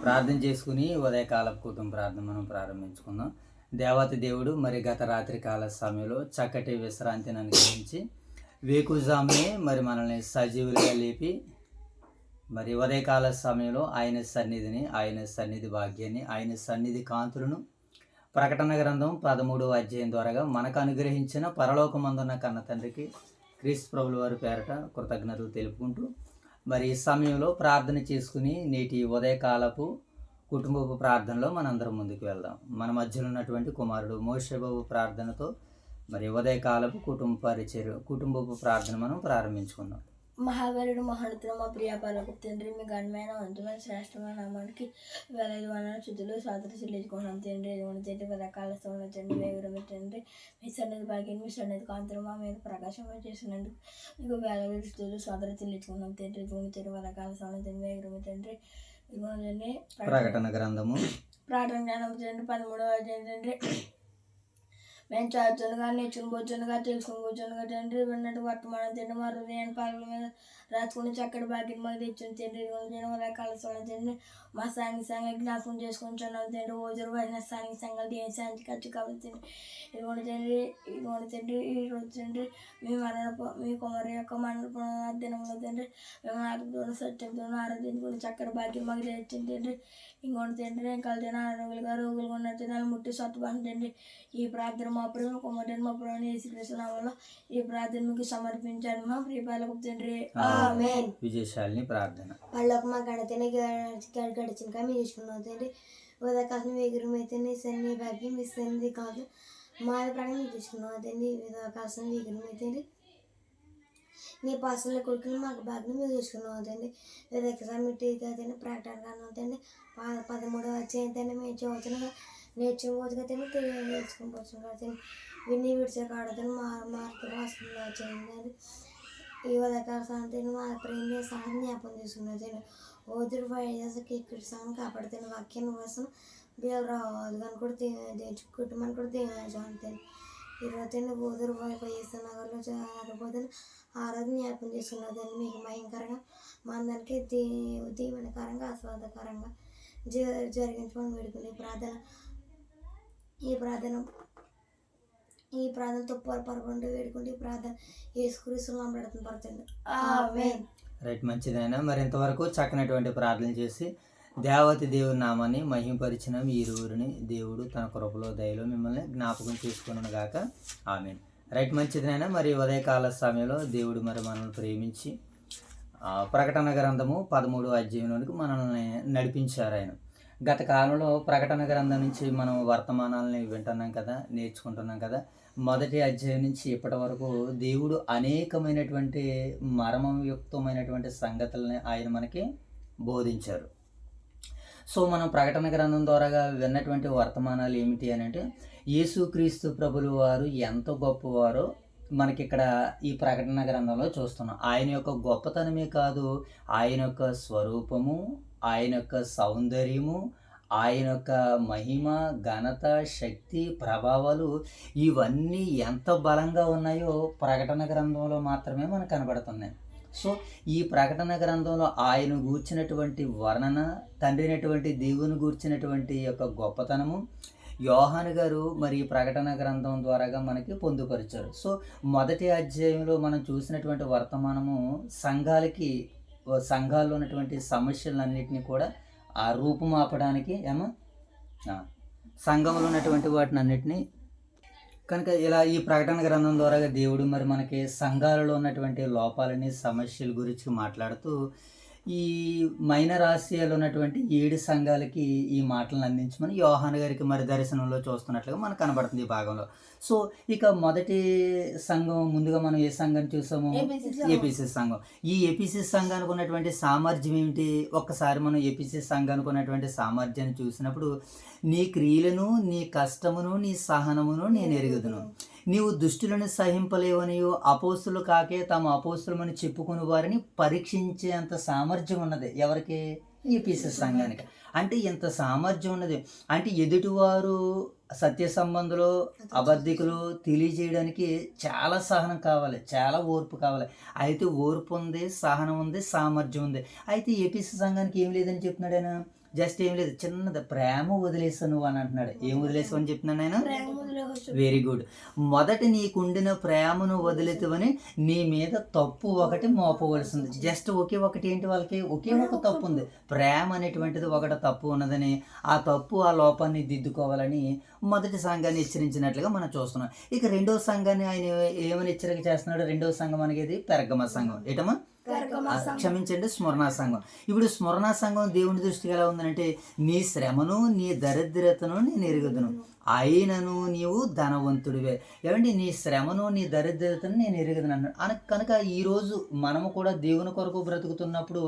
ప్రార్థన చేసుకుని ఉదయకాలపు కుటుంబ ప్రార్థన మనం ప్రారంభించుకుందాం. దేవాతి దేవుడు మరి గత రాత్రి కాల సమయంలో చక్కటి విశ్రాంతిని అనుగ్రహించి వేకుజామునే మరి మనల్ని సజీవులుగా లేపి మరి ఉదయకాల సమయంలో ఆయన సన్నిధి భాగ్యాన్ని, ఆయన సన్నిధి కాంతులను ప్రకటన గ్రంథం 13వ అధ్యాయం ద్వారా మనకు అనుగ్రహించిన పరలోకమందున్న కన్న తండ్రికి క్రీస్తు ప్రభుల వారి పేరట కృతజ్ఞతలు తెలుపుకుంటూ మరి ఈ సమయంలో ప్రార్థన చేసుకుని నేటి ఉదయకాలపు కుటుంబపు ప్రార్థనలో మనందరం ముందుకు వెళ్దాం. మన మధ్యలో ఉన్నటువంటి కుమారుడు మోషేబాబు ప్రార్థనతో మరి ఉదయకాలపు కుటుంబపు ప్రార్థన మనం ప్రారంభించుకుందాం. మహాగరుడు మహోన్నతుడు మా ప్రియాపాలకు తండ్రి, మీ ఘనమైన వంతమైన శ్రేష్టమైన నామానికి వేలాది వందల చుద్దులు స్వాతంత్రం చెల్లించుకున్నాం తండ్రి. ఇదిగోండి తండ్రి, పదకాల స్థలంలో తండ్రి, వేగురమి తండ్రి, మీ సన్నిధి భాగ్యం, మీ సన్నిధి కాంతులు మా మీద ప్రకాశం చేసినందుకు మీకు వేలాది చుద్దులు స్వాతంత్రం చెల్లించుకున్నాం తండ్రి. ఇదిగోండి తండ్రి, పదకాల స్థలంలో తండ్రి, వేగురమి తండ్రి, ఇదిగోండి ప్రకటన గ్రంథము తండ్రి 13వ అధ్యాయం తండ్రి. మేము చదువుతుండగా, నేర్చుకునిపోతుండగా, తెలుసుకునిపోతుండగా తండ్రి, విన్నట్టు వర్తమానం తండ్రి, మా హృదయాన్ని పాలన మీద రాసుకుని చక్కటి భాగ్యం మాకు తెచ్చింది తండ్రి. రకాల తండ్రి, మా స్థానిక సంఘాలు జ్ఞాపకం చేసుకుంటున్నాం తండ్రి. ఓజరు పడిన స్థానిక సంఘాలు దేని శాంతి ఖర్చు కాబట్టి తండ్రి. ఇదిగోండి తండ్రి, ఈరోజు తండ్రి మీ కుమారు యొక్క మరణ దినంలో తండ్రి, మేము ఆత్మతోనూ సత్యంతోనూ ఆరాధించుకుని చక్కటి భాగ్యం మాకు తెచ్చింది తండ్రి. ఇంకోటి తండ్రి, కలిసిన రోగులుగా ఉన్న తినాలు ముట్టి సత్తుబాను తండ్రి. ఈ ప్రార్థన మా ప్రేమ కుమారుడు మా ప్రేమ యేసుక్రీస్తు నామములో ఈ ప్రార్థన మీకు సమర్పించాను మా ప్రియపాలకు తండ్రి. ఆమేన్. విజయశాలిని ప్రార్థన. వాళ్ళకు మా గడతనే గడిచిన కానీ మీరు తీసుకున్నాం తండ్రి. ఉదయకాలం వేగురమైతే నీ సన్ని భాగ్యం, మీ సన్నిధి కాదు మా ప్రాణం మీరు తీసుకున్నాం తండ్రి. ఉదయకాలం వేగురమైతే నీ పాసల కొడుకుని మాకు భాగ్యం మీరు తీసుకున్నాం తండ్రి. ఉదయకాలం తండ్రి ప్రకటన అవుతండి 13వ అధ్యాయం తండ్రి. మేము చదువుతున్నా నేర్చుకోవచ్చు కదండి, నేర్చుకోవచ్చు కదండి, విని విడిచే కాడదని మార్పులు రాసుకుని చేయండి. ఈ ఉదయకాల సాయంత్రం మా ప్రేమ సహాయం జ్ఞాపం చేసుకున్నది. ఓదురు వైద్యకి ఇక్కడ సహాయం కాపాడుతాను. వాక్యాన్ని కోసం బియ్యాలు రావాలి కానీ కూడా కుటుంబాన్ని కూడా దేవాను. ఈరోజు ఓదురు వైఎస్ నగర్లో జరగబోతున్న ఆరాధన జ్ఞాపం చేసుకున్నదని మీకు భయంకరంగా మా అందరికీ దీవెనకరంగా ఆస్వాదకరంగా జరిగించమని వేడుకుని ఈ ప్రార్థనతో పొరపడకుండా వేడుకుంటే ఈ ప్రార్థన యేసుక్రీస్తును నమ్మబడుతుంది పడుతుంది. ఆమేన్. రైట్, మంచిదైనా మరి ఇంతవరకు చక్కనటువంటి ప్రార్థన చేసి దేవతి దేవుని నామాన్ని మహింపరిచిన ఈ ఇరువురిని దేవుడు తన కృపలో దయలో మిమ్మల్ని జ్ఞాపకం చేసుకున్నాను గాక. ఆమేన్. రైట్, మంచిదైనా మరి ఉదయకాల సమయంలో దేవుడు మరి మనల్ని ప్రేమించి ప్రకటన గ్రంథము 13వ అధ్యాయంలోనికి మనల్ని నడిపించారు ఆయన. గత కాలంలో ప్రకటన గ్రంథం నుంచి మనం వర్తమానాలని వింటున్నాం కదా, నేర్చుకుంటున్నాం కదా. మొదటి అధ్యాయం నుంచి ఇప్పటి వరకు దేవుడు అనేకమైనటువంటి మర్మయుక్తమైనటువంటి సంగతులని ఆయన మనకి బోధించారు. సో మనం ప్రకటన గ్రంథం ద్వారా విన్నటువంటి వర్తమానాలు ఏమిటి అని అంటే, యేసుక్రీస్తు ప్రభులు వారు ఎంత గొప్పవారో మనకి ఇక్కడ ఈ ప్రకటన గ్రంథంలో చూస్తున్నాం. ఆయన యొక్క గొప్పతనమే కాదు, ఆయన యొక్క స్వరూపము, ఆయన యొక్క సౌందర్యము, ఆయన యొక్క మహిమ, ఘనత, శక్తి, ప్రభావాలు ఇవన్నీ ఎంత బలంగా ఉన్నాయో ప్రకటన గ్రంథంలో మాత్రమే మనకు కనబడుతున్నాయి. సో ఈ ప్రకటన గ్రంథంలో ఆయన గూర్చినటువంటి వర్ణన, తండ్రినటువంటి దేవుని గూర్చినటువంటి యొక్క గొప్పతనము యోహాను గారు మరి ప్రకటన గ్రంథం ద్వారాగా మనకి పొందుపరిచారు. సో మొదటి అధ్యాయంలో మనం చూసినటువంటి వర్తమానము సంఘాల్లో ఉన్నటువంటి సమస్యలన్నింటినీ కూడా ఆ రూపుమాపడానికి సంఘంలో ఉన్నటువంటి వాటిని అన్నిటినీ కనుక ఇలా ఈ ప్రకటన గ్రంథం ద్వారా దేవుడు మరి మనకి సంఘాలలో ఉన్నటువంటి లోపాలని, సమస్యల గురించి మాట్లాడుతూ ఈ మైనర్ ఆసియాలో ఉన్నటువంటి 7 సంఘాలకి ఈ మాటలను అందించమని యోహాను గారికి మరి దర్శనంలో చూస్తున్నట్లుగా మనకు కనబడుతుంది ఈ భాగంలో. సో ఇక మొదటి సంఘం ముందుగా మనం ఏ సంఘం చూసాము? ఏపీసీ సంఘం. ఈ ఏపీసీ సంఘానికి ఉన్నటువంటి సామర్థ్యం ఏమిటి? ఒక్కసారి మనం ఏపీసీ సంఘానికి ఉన్నటువంటి సామర్థ్యాన్ని చూసినప్పుడు, నీ క్రియలను, నీ కష్టమును, నీ సహనమును నేను ఎరుగుదును. నీవు దుష్టులను సహింపలేవనియో అపోస్తులు కాకే తమ అపోస్తులమని చెప్పుకుని వారిని పరీక్షించేంత సామర్థ్యం ఉన్నది. ఎవరికి? ఏపీసీ సంఘానికి. అంటే ఇంత సామర్థ్యం ఉన్నది అంటే ఎదుటివారు సత్య సంబంధులు, అబద్ధికులు తెలియజేయడానికి చాలా సహనం కావాలి, చాలా ఓర్పు కావాలి. అయితే ఓర్పు ఉంది, సహనం ఉంది, సామర్థ్యం ఉంది. అయితే ఏపీసీ సంఘానికి ఏం లేదని చెప్తున్నాడు ఆయన? జస్ట్ ఏం లేదు, చిన్నది ప్రేమ వదిలేసావు నువ్వు అని అంటున్నాడు. ఏం వదిలేసావు అని చెప్తున్నాను నేను. Very good. మొదట నీకుండిన ప్రేమను వదిలేతువని నీ మీద తప్పు ఒకటి మోపవలసింది. జస్ట్ ఒకే ఒకటి ఏంటి, వాళ్ళకి ఒకే ఒక తప్పు ఉంది, ప్రేమ అనేటువంటిది ఒకటి తప్పు ఉన్నదని, ఆ తప్పు ఆ లోపాన్ని దిద్దుకోవాలని మొదటి సంఘాన్ని హెచ్చరించినట్లుగా మనం చూస్తున్నాం. ఇక రెండవ సంఘాన్ని ఆయన ఏమని హెచ్చరిక చేస్తున్నాడు? రెండవ సంఘం అనేది పెరగమ సంఘం. ఏటమ్మా? క్షమించండి, స్మరణ సంఘం. ఇప్పుడు స్మరణ సంఘం దేవుని దృష్టికి ఎలా ఉందంటే, నీ శ్రమను నీ దరిద్రతను నేను ఎరుగుదును, అయినను నీవు ధనవంతుడివే. ఏమండి, నీ శ్రమను నీ దరిద్రతను నేను ఎరుగుదును అన్నాడు. కనుక ఈరోజు మనము కూడా దేవుని కొరకు బ్రతుకుతున్నప్పుడు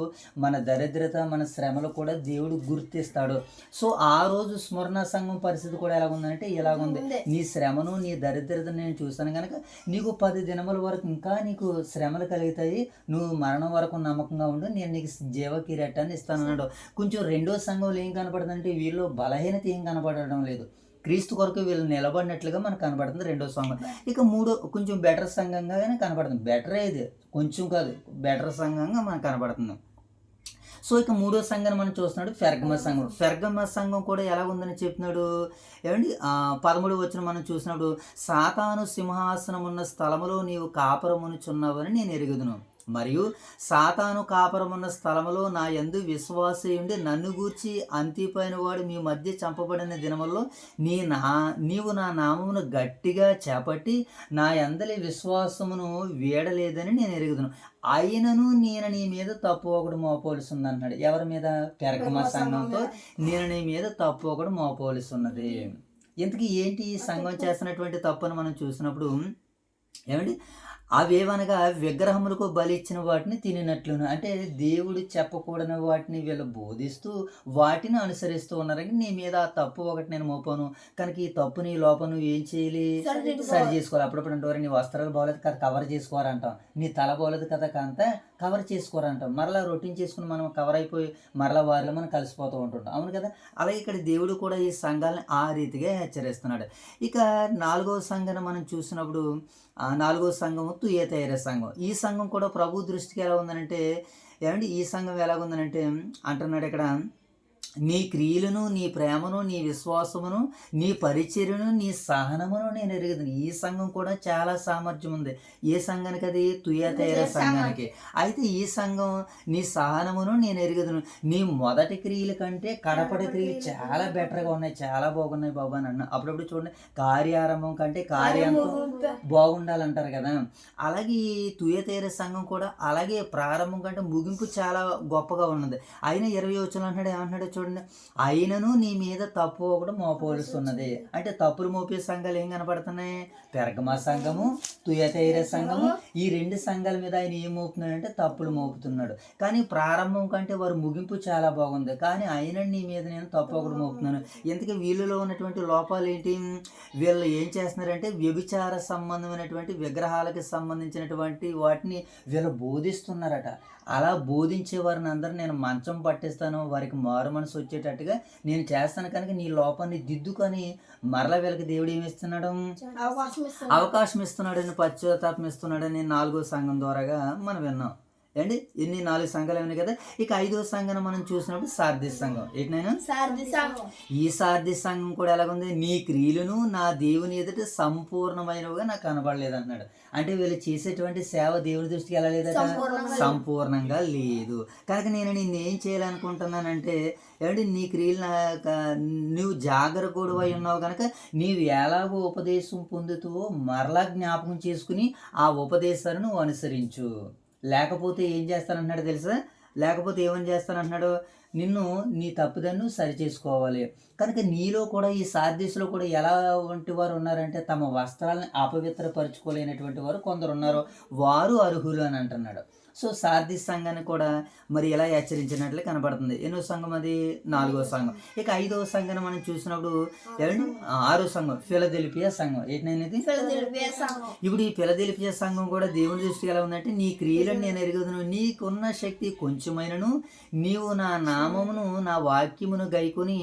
మన దరిద్రత మన శ్రమలు కూడా దేవుడు గుర్తిస్తాడు. సో ఆ రోజు స్మరణ సంఘం పరిస్థితి కూడా ఎలా ఉందంటే ఇలాగుంది, నీ శ్రమను నీ దరిద్రతను నేను చూస్తాను కనుక నీకు 10 దినముల వరకు ఇంకా నీకు శ్రమలు కలుగుతాయి, నువ్వు మరణం వరకు నమ్మకంగా ఉండు, నేను నీకు జీవ కిరీటాన్ని ఇస్తానన్నాడు. కొంచెం రెండో సంఘంలో ఏం కనపడుతుందంటే వీళ్ళు బలహీనత ఏం కనపడడం లేదు, క్రీస్తు కొరకు వీళ్ళు నిలబడినట్లుగా మనకు కనపడుతుంది రెండో సంఘం. ఇక మూడో కొంచెం బెటర్ సంఘంగానే కనపడుతుంది. బెటర్ ఇది కొంచెం కాదు, బెటర్ సంఘంగా మనకు కనపడుతుంది. సో ఇక మూడో సంఘాన్ని మనం చూస్తున్నాడు పెర్గమ సంఘం. పెర్గమ సంఘం కూడా ఎలా ఉందని చెప్తున్నాడు. ఏమండి 13వ వచనం మనం చూసినప్పుడు, సాతాను సింహాసనం ఉన్న స్థలములో నీవు కాపురమునుచున్నావని నేను ఎరుగుదును, మరియు సాతాను కాపురమున్న స్థలములో నా యందు విశ్వాసయుండి నన్ను గూర్చి అంతిపైన వాడు మీ మధ్య చంపబడిన దినముల్లో నీవు నా నామమును గట్టిగా చేపట్టి నా యందలి విశ్వాసమును వీడలేదని నేను ఎరుగుదును, అయినను నేను నీ మీద తప్పు ఒకటి మోపవలసి ఉంది అన్నాడు. ఎవరి మీద? పెరగమ సంఘంతో నేను నీ మీద తప్పు ఒకటి మోపవలసి ఉన్నది. ఇంతకీ ఏంటి ఈ సంఘం చేస్తున్నటువంటి తప్పును మనం చూసినప్పుడు, ఏమండి, అవేవనగా విగ్రహములకు బలి ఇచ్చిన వాటిని తినినట్లును, అంటే దేవుడు చెప్పకూడని వాటిని వీళ్ళు బోధిస్తూ వాటిని అనుసరిస్తూ ఉన్నారని నీ మీద ఆ తప్పు ఒకటి నేను మోపాను కనుక ఈ తప్పుని ఈ లోపం నువ్వు ఏం చేయాలి? సరి చేసుకోవాలి. అప్పుడప్పుడు అంటారు నీ వస్త్రాలు బాగోలేదు కదా కవర్ చేసుకోవాలంటాం, నీ తల బాగోలేదు కదా కాంత కవర్ చేసుకోరంటాం. మరలా రొటీన్ చేసుకుని మనం కవర్ అయిపోయి మరలా వారిలో మనం కలిసిపోతూ ఉంటుంటాం, అవును కదా. అలాగే ఇక్కడ దేవుడు కూడా ఈ సంఘాలను ఆ రీతిగా హెచ్చరిస్తున్నాడు. ఇక 4వ సంఘాన్ని మనం చూసినప్పుడు 4వ సంఘము తుయతైర సంఘం. ఈ సంఘం కూడా ప్రభు దృష్టికి ఎలా ఉందనంటే, ఏమండి ఈ సంఘం ఎలా ఉందనంటే అంటున్నాడు ఇక్కడ, నీ క్రియలను నీ ప్రేమను నీ విశ్వాసమును నీ పరిచర్యను నీ సహనమును నేను ఎరుగుదును. ఈ సంఘం కూడా చాలా సామర్థ్యం ఉంది. ఏ సంఘానికి? అది తుయతైర సంఘానికి. అయితే ఈ సంఘం నీ సహనమును నేను ఎరుగుదును, నీ మొదటి క్రియల కంటే కడపటి క్రియలు చాలా బెటర్గా ఉన్నాయి, చాలా బాగున్నాయి బాబా అని అన్న. అప్పుడప్పుడు చూడండి, కార్యారంభం కంటే కార్యాంతం బాగుండాలంటారు కదా. అలాగే ఈ తుయతైర సంఘం కూడా అలాగే ప్రారంభం కంటే ముగింపు చాలా గొప్పగా ఉన్నది. అయినా 20వ వచనం అంటున్నాడు, ఏమంటున్నాడు చూడండి, అయినను నీ మీద తప్పు ఒకటి మోపవలసిన్నది. అంటే తప్పులు మోపే సంఘాలు ఏం కనపడుతున్నాయి? పెరగమ సంఘము, తుయతైర సంఘము. ఈ 2 సంఘాల మీద ఆయన ఏం మోపుతున్నాడంటే తప్పులు మోపుతున్నాడు. కానీ ప్రారంభం కంటే వారు ముగింపు చాలా బాగుంది, కానీ అయినా నీ మీద నేను తప్పు ఒకటి మోపుతున్నాను. ఎందుకంటే వీళ్ళలో ఉన్నటువంటి లోపాలు ఏంటి? వీళ్ళు ఏం చేస్తున్నారంటే వ్యభిచార సంబంధమైనటువంటి విగ్రహాలకు సంబంధించినటువంటి వాటిని వీళ్ళు బోధిస్తున్నారట. అలా బోధించే వారిని అందరూ నేను మంచం పట్టిస్తాను, వారికి మారు మనసు వచ్చేటట్టుగా నేను చేస్తాను కనుక నీ లోపాన్ని దిద్దుకొని మరలా వీళ్ళకి దేవుడు ఏమి ఇస్తున్నాడు? అవకాశం ఇస్తున్నాడని, పశ్చాత్తాపం ఇస్తున్నాడని 4వ సంఘం ద్వారాగా మనం విన్నాం. అండి ఇన్ని 4 సంఘాలు ఉన్నాయి కదా. ఇక 5వ సంఘాన్ని మనం చూసినప్పుడు సార్దిస్ సంఘం. ఏంటైనా ఈ సార్దిస్ సంఘం కూడా ఎలాగుంది? నీ క్రియలను నా దేవుని ఎదుట సంపూర్ణమైనవిగా నాకు కనబడలేదు అన్నాడు. అంటే వీళ్ళు చేసేటువంటి సేవ దేవుని దృష్టికి ఎలా లేదట? సంపూర్ణంగా లేదు. కనుక నేను నిన్ను ఏం చేయాలనుకుంటున్నానంటే, ఏమంటే నీ క్రియలు నువ్వు జాగరూకుడివై ఉన్నావు కనుక నీవు ఎలాగో ఉపదేశం పొందుతావో మరలా జ్ఞాపకం చేసుకుని ఆ ఉపదేశాలను నువ్వు అనుసరించు. లేకపోతే ఏం చేస్తానంటున్నాడు తెలుసా? లేకపోతే ఏమని చేస్తానంటున్నాడు? నిన్ను నీ తప్పుదన్ను సరి చేసుకోవాలి. కనుక నీలో కూడా ఈ సార్దీస్లో కూడా ఎలా వంటి వారు ఉన్నారంటే తమ వస్త్రాలను అపవిత్రపరచుకోలేనటువంటి వారు కొందరు ఉన్నారు, వారు అర్హులు అని అంటున్నాడు. సో సార్దీస్ సంఘాన్ని కూడా మరి ఎలా హెచ్చరించినట్లు కనబడుతుంది. ఎన్నో సంఘం అది? 4వ సంఘం. ఇక 5వ సంఘాన్ని మనం చూసినప్పుడు ఏమండి 6వ సంఘం ఫిలదెల్ఫియా సంఘం. ఏంటనేది? ఇప్పుడు ఈ ఫిలదెల్ఫియా సంఘం కూడా దేవుని దృష్టికి ఎలా ఉందంటే, నీ క్రియలను నేను ఎరుగుదును, నీకున్న శక్తి కొంచెమైనను నీవు నా నామమును నా వాక్యమును గైకొని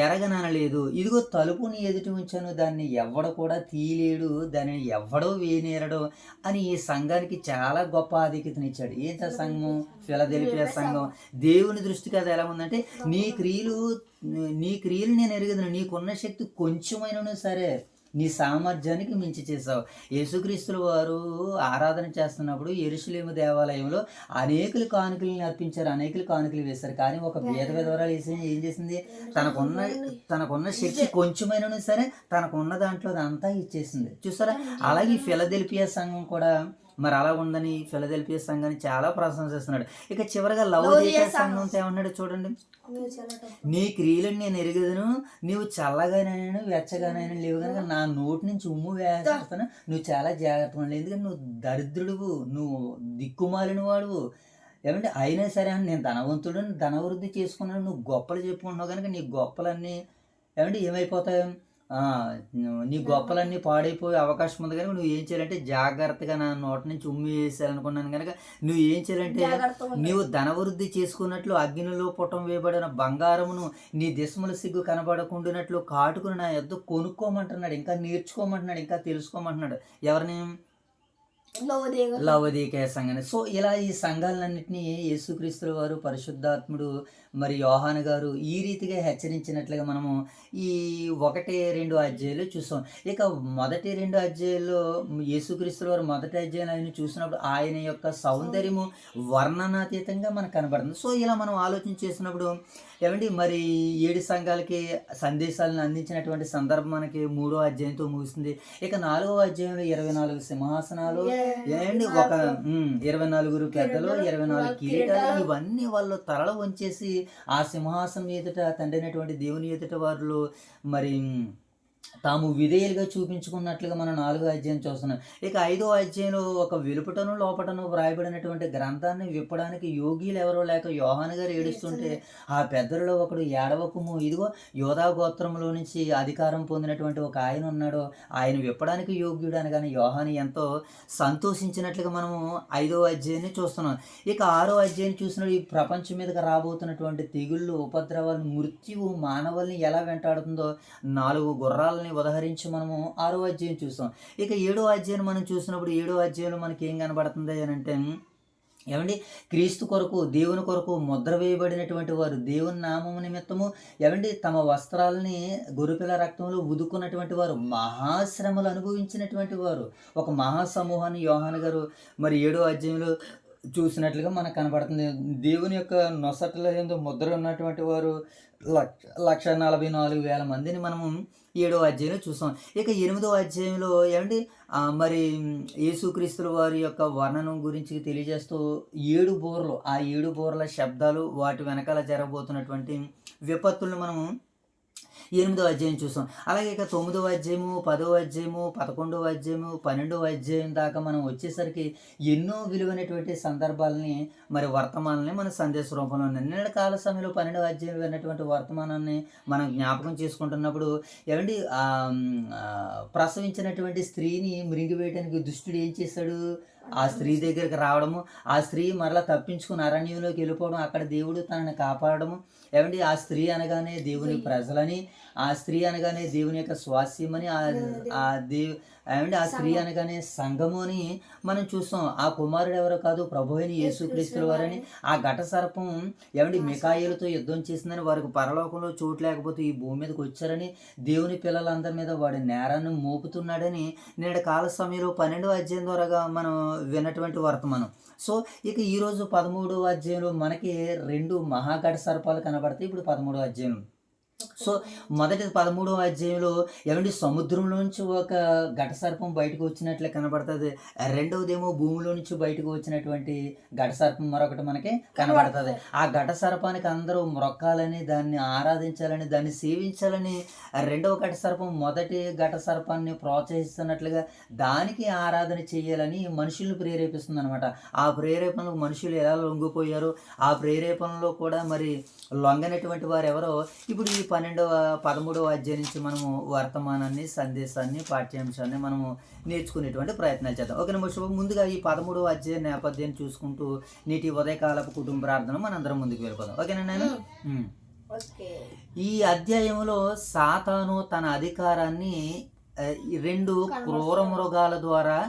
ఎరగననలేదు, ఇదిగో తలుపుని ఎదుటి ఉంచాను, దాన్ని ఎవ్వడ కూడా తీయలేడు, దానిని ఎవ్వడో వేనేరడు అని ఈ సంఘానికి చాలా గొప్ప ఆధిక్యతనిచ్చాడు. ఏంటి ఆ సంఘం? ఫిలదెల్ఫియా సంఘం. దేవుని దృష్టికి అది ఎలా ఉందంటే, నీ క్రియలు నేను ఎరుగుదును, నీకున్న శక్తి కొంచెమైనా సరే నీ సామర్థ్యానికి మించి చేసావు. యేసుక్రీస్తుల వారు ఆరాధన చేస్తున్నప్పుడు యెరూషలేము దేవాలయంలో అనేకులు కానుకలను అర్పించారు, అనేకులు కానుకలు వేశారు. కానీ ఒక విధవరాలు ఏం చేసింది? తనకున్న శక్తి కొంచెమైనా సరే తనకున్న దాంట్లో అంతా ఇచ్చేసింది. చూసారా? అలాగే ఫిలదెల్ఫియా సంఘం కూడా మరి అలా ఉందని ఫిలదెల్ఫియా సంఘాన్ని చాలా ప్రశంసిస్తున్నాడు. ఇక చివరిగా లవోదికయ సంఘంతో ఏమన్నాడు చూడండి, నీ క్రియలను నేను ఎరుగుదును, నీవు చల్లగానైనా వెచ్చగానైనా లేవు కనుక నా నోటి నుంచి ఉమ్ము వేసేస్తాను, నువ్వు చాలా జాగ్రత్తగా ఉండాలి, ఎందుకంటే నువ్వు దరిద్రుడువు, నువ్వు దిక్కుమాలిన వాడువు. ఏమంటే అయినా సరే అని నేను ధనవంతుడు ధనవృద్ధి చేసుకున్నాను, నువ్వు గొప్పలు చెప్పుకుంటున్నావు కనుక నీ గొప్పలన్నీ ఏమంటే ఏమైపోతాయి, నీ గొప్పలన్నీ పాడైపోయే అవకాశం ఉంది కనుక నువ్వు ఏం చేయాలంటే జాగ్రత్తగా నా నోటి నుంచి ఉమ్మి వేసేయాలనుకున్నాను కనుక నువ్వు ఏం చేయాలంటే నీవు ధనవృద్ధి చేసుకున్నట్లు అగ్నిలో పుటం వేయబడిన బంగారమును నీ దిశముల సిగ్గు కనబడకుండానట్లు కాటుకుని నా యొద్ద కొనుక్కోమంటున్నాడు, ఇంకా నేర్చుకోమంటున్నాడు, ఇంకా తెలుసుకోమంటున్నాడు. ఎవరిని? లవోదికయ సంఘాన్ని. సో ఇలా ఈ సంఘాలన్నింటినీ యేసుక్రీస్తుల వారు, పరిశుద్ధాత్ముడు, మరి యోహాను గారు ఈ రీతిగా హెచ్చరించినట్లుగా మనము ఈ 1-2 అధ్యాయాలు చూసాం. ఇక 1-2 అధ్యాయాల్లో యేసుక్రీస్తుల వారు మొదటి అధ్యాయం ఆయన చూసినప్పుడు ఆయన యొక్క సౌందర్యము వర్ణనాతీతంగా మనకు కనబడుతుంది. సో ఇలా మనం ఆలోచన చేసినప్పుడు ఏమండి మరి 7 సంఘాలకి సందేశాలను అందించినటువంటి సందర్భం మనకి 3వ అధ్యాయంతో ముగుస్తుంది. ఇక 4వ అధ్యాయంలో 24 సింహాసనాలు, ఏమండి 24 పెద్దలు, 24 కిరీటాలు, ఇవన్నీ వాళ్ళు తలలు వంచేసి ఆ సింహాసనం ఎదుట తండ్రి అయినటువంటి దేవుని ఎదుట వారు మరి తాము విధేయులుగా చూపించుకున్నట్లుగా మనం 4వ అధ్యాయం చూస్తున్నాం. ఇక 5వ అధ్యాయంలో ఒక వెలుపటను లోపటను వ్రాయబడినటువంటి గ్రంథాన్ని విప్పడానికి యోగ్యులు ఎవరో లేక యోహాను గారు ఏడుస్తుంటే ఆ పెద్దలలో ఒకడు ఏడవకుము, ఇదిగో యోధా గోత్రంలో నుంచి అధికారం పొందినటువంటి ఒక ఆయన ఉన్నాడు, ఆయన విప్పడానికి యోగ్యుడు అనగానే యోహాను ఎంతో సంతోషించినట్లుగా మనము 5వ అధ్యాయాన్ని చూస్తున్నాం. ఇక 6వ అధ్యాయం చూసినప్పుడు ఈ ప్రపంచం మీదకి రాబోతున్నటువంటి తెగుళ్ళు, ఉపద్రవాలు, మృత్యువు మానవుల్ని ఎలా వెంటాడుతుందో 4 గుర్రాలని ఉదహరించి మనము 6వ అధ్యాయం చూసాం. ఇక 7వ అధ్యాయం మనం చూసినప్పుడు 7వ అధ్యాయంలో మనకి ఏం కనబడుతుంది అని అంటే, ఏమండి క్రీస్తు కొరకు, దేవుని కొరకు ముద్ర వేయబడినటువంటి వారు, దేవుని నామము నిమిత్తము ఏమండి తమ వస్త్రాలని గొర్రెపిల్ల రక్తంలో ఉదుకున్నటువంటి వారు, మహాశ్రమలు అనుభవించినటువంటి వారు, ఒక మహాసమూహాన్ని యోహాను గారు మరి 7వ అధ్యాయంలో చూసినట్లుగా మనకు కనబడుతుంది. దేవుని యొక్క నొసటల యందు ముద్ర ఉన్నటువంటి వారు 1,44,000 మందిని మనము 7వ అధ్యాయంలో చూసాం. ఇక 8వ అధ్యాయంలో ఏమండి మరి యేసుక్రీస్తుల వారి యొక్క వర్ణనం గురించి తెలియజేస్తూ 7 బూరలు, ఆ 7 బూరల శబ్దాలు, వాటి వెనకాల జరగబోతున్నటువంటి విపత్తులను మనము 8వ అధ్యాయం చూసాం. అలాగే ఇక 9వ అధ్యాయము, 10వ అధ్యాయము, 11వ అధ్యాయము, 12వ అధ్యాయం దాకా మనం వచ్చేసరికి ఎన్నో విలువైనటువంటి సందర్భాలని మరి వర్తమానాన్ని మన సందేశ రూపంలో ఉన్నాయి. నిన్న కాల సమయంలో 12వ అధ్యాయంలో విన్నటువంటి వర్తమానాన్ని మనం జ్ఞాపకం చేసుకుంటున్నప్పుడు ఏమండి ప్రసవించినటువంటి స్త్రీని మృంగివేయడానికి దుష్టుడు ఏం చేశాడు? ఆ స్త్రీ దగ్గరికి రావడము, ఆ స్త్రీ మరలా తప్పించుకుని అరణ్యంలోకి వెళ్ళిపోవడం, అక్కడ దేవుడు తనని కాపాడము. ఏమండి ఆ స్త్రీ అనగానే దేవుని ప్రజలని, ఆ స్త్రీ అనగానే దేవుని యొక్క స్వాస్యమని, ఏమండి ఆ స్త్రీ అనగానే సంఘము అని మనం చూస్తాం. ఆ కుమారుడు ఎవరో కాదు, ప్రభు అయిన యేసుక్రీస్తుల వారని. ఆ ఘట సర్పం ఏమండి మిఖాయేలుతో యుద్ధం చేసిందని, వారికి పరలోకంలో చోటు లేకపోతే ఈ భూమి మీదకి వచ్చారని, దేవుని పిల్లలందరి మీద వాడి నేరాన్ని మోపుతున్నాడని నేడు కాల సమయంలో 12వ అధ్యాయం ద్వారాగా మనం విన్నటువంటి వర్తమానం. సో ఇక ఈరోజు 13వ అధ్యాయంలో మనకి 2 మహాఘట సర్పాలు కనబడతాయి. ఇప్పుడు 13వ అధ్యాయం. సో మొదటి 13వ అధ్యాయంలో ఏమంటే సముద్రంలోంచి ఒక ఘట సర్పం బయటకు వచ్చినట్లే కనబడుతుంది. రెండవదేమో భూమిలో నుంచి బయటకు వచ్చినటువంటి ఘట సర్పం మరొకటి మనకి కనబడుతుంది. ఆ ఘట సర్పానికి అందరూ మొక్కాలని, దాన్ని ఆరాధించాలని, దాన్ని సేవించాలని రెండవ ఘట సర్పం మొదటి ఘట సర్పాన్ని ప్రోత్సహిస్తున్నట్లుగా దానికి ఆరాధన చేయాలని మనుషులను ప్రేరేపిస్తుంది అనమాట. ఆ ప్రేరేపణలకు మనుషులు ఎలా లొంగిపోయారో, ఆ ప్రేరేపణలో కూడా మరి లొంగనటువంటి వారు ఎవరో ఇప్పుడు ఈ 13వ అధ్యాయం నుంచి మనము వర్తమానాన్ని, సందేశాన్ని, పాఠ్యాంశాన్ని మనము నేర్చుకునేటువంటి ప్రయత్నాలు చేద్దాం. ఓకేనా శుభం. ముందుగా ఈ 13వ అధ్యాయ నేపథ్యాన్ని చూసుకుంటూ నేటి ఉదయకాలపు కుటుంబ ప్రార్థన మనందరం ముందుకు వెళ్ళిపోదాం. ఓకేనా నేను ఈ అధ్యాయంలో సాతాను తన అధికారాన్ని ఈ 2 క్రూర మృగాల ద్వారా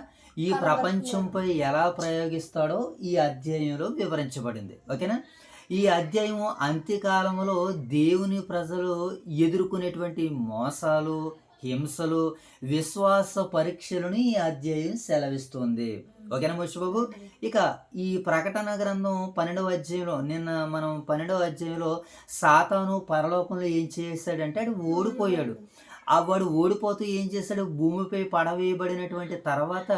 ఈ ప్రపంచంపై ఎలా ప్రయోగిస్తాడో ఈ అధ్యాయంలో వివరించబడింది. ఓకేనా? ఈ అధ్యాయం అంత్యకాలంలో దేవుని ప్రజలు ఎదుర్కొనేటువంటి మోసాలు, హింసలు, విశ్వాస పరీక్షలను ఈ అధ్యాయం సెలవిస్తుంది. ఓకేనా మోషబాబు? ఇక ఈ ప్రకటన గ్రంథం 12వ అధ్యాయంలో నిన్న మనం 12వ అధ్యాయంలో సాతాను పరలోకంలో ఏం చేశాడంటే వాడు ఓడిపోయాడు. వాడు ఓడిపోతూ ఏం చేశాడు, భూమిపై పడవేయబడినటువంటి తర్వాత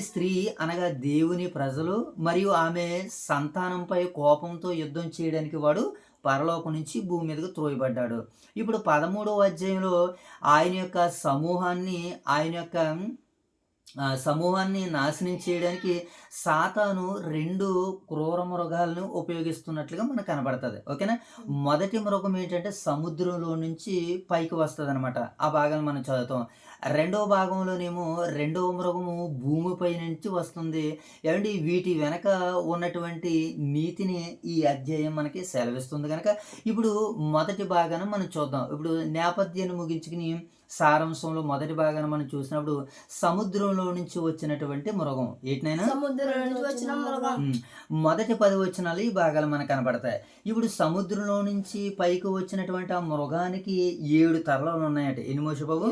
స్త్రీ అనగా దేవుని ప్రజలు మరియు ఆమె సంతానంపై కోపంతో యుద్ధం చేయడానికి వాడు పరలోకం నుంచి భూమి మీదకు త్రోయబడ్డాడు. ఇప్పుడు 13వ అధ్యాయంలో ఆయన యొక్క సమూహాన్ని నాశనం చేయడానికి సాతాను 2 క్రూర మృగాలను ఉపయోగిస్తున్నట్లుగా మనకు కనబడుతుంది. ఓకేనా? మొదటి మృగం ఏంటంటే సముద్రంలో నుంచి పైకి వస్తుంది అనమాట. ఆ భాగాన్ని మనం చదువుతాం. రెండవ భాగంలోనేమో రెండవ మృగము భూమిపై నుంచి వస్తుంది. వీటి వెనక ఉన్నటువంటి నీతిని ఈ అధ్యాయం మనకి సెలవిస్తుంది కనుక ఇప్పుడు మొదటి భాగాన్ని మనం చూద్దాం. ఇప్పుడు నేపథ్యాన్ని ముగించుకుని సారాంశంలో మొదటి భాగాన్ని మనం చూసినప్పుడు సముద్రంలో నుంచి వచ్చినటువంటి మృగం ఏంటైనా మొదటి 10 వచనాలు ఈ భాగాలు మనకు కనబడతాయి. ఇప్పుడు సముద్రంలో నుంచి పైకి వచ్చినటువంటి ఆ మృగానికి 7 తలలు ఉన్నాయట. ఎన్ని మోషబాబు?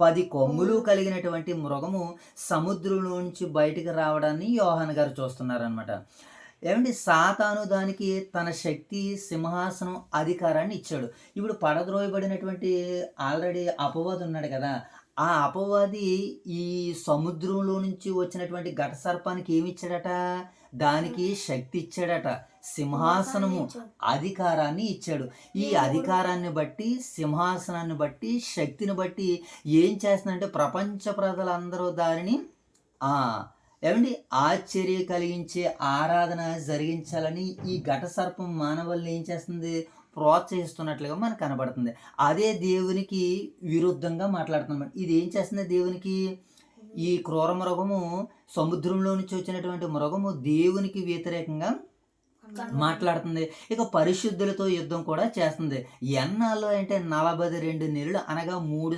10 కొమ్ములు కలిగినటువంటి మృగము సముద్రంలో నుంచి బయటికి రావడాన్ని యోహాను గారు చూస్తున్నారనమాట. సాతాను దానికి తన శక్తి, సింహాసనం, అధికారాన్ని ఇచ్చాడు. ఇప్పుడు పడద్రోయబడినటువంటి ఆల్రెడీ అపవాది ఉన్నాడు కదా, ఆ అపవాది ఈ సముద్రంలో నుంచి వచ్చినటువంటి ఘట సర్పానికి ఏమి ఇచ్చాడట, దానికి శక్తి ఇచ్చాడట, సింహాసనము, అధికారాన్ని ఇచ్చాడు. ఈ అధికారాన్ని బట్టి, సింహాసనాన్ని బట్టి, శక్తిని బట్టి ఏం చేస్తుందంటే ప్రపంచ ప్రజలందరూ దానిని ఆశ్చర్య కలిగించే ఆరాధన జరిగించాలని ఈ ఘట సర్పం మానవుల్ని ఏం చేస్తుంది, ప్రోత్సహిస్తున్నట్లుగా మనకు కనబడుతుంది. అదే దేవునికి విరుద్ధంగా మాట్లాడుతుంది. ఇది ఏం చేస్తుంది దేవునికి? ఈ క్రూర మృగము, సముద్రంలో నుంచి వచ్చినటువంటి మృగము దేవునికి వ్యతిరేకంగా మాట్లాడుతుంది. ఇక పరిశుద్ధులతో యుద్ధం కూడా చేస్తుంది. ఎన్నాళ్ళు అంటే 42 నెలలు అనగా 3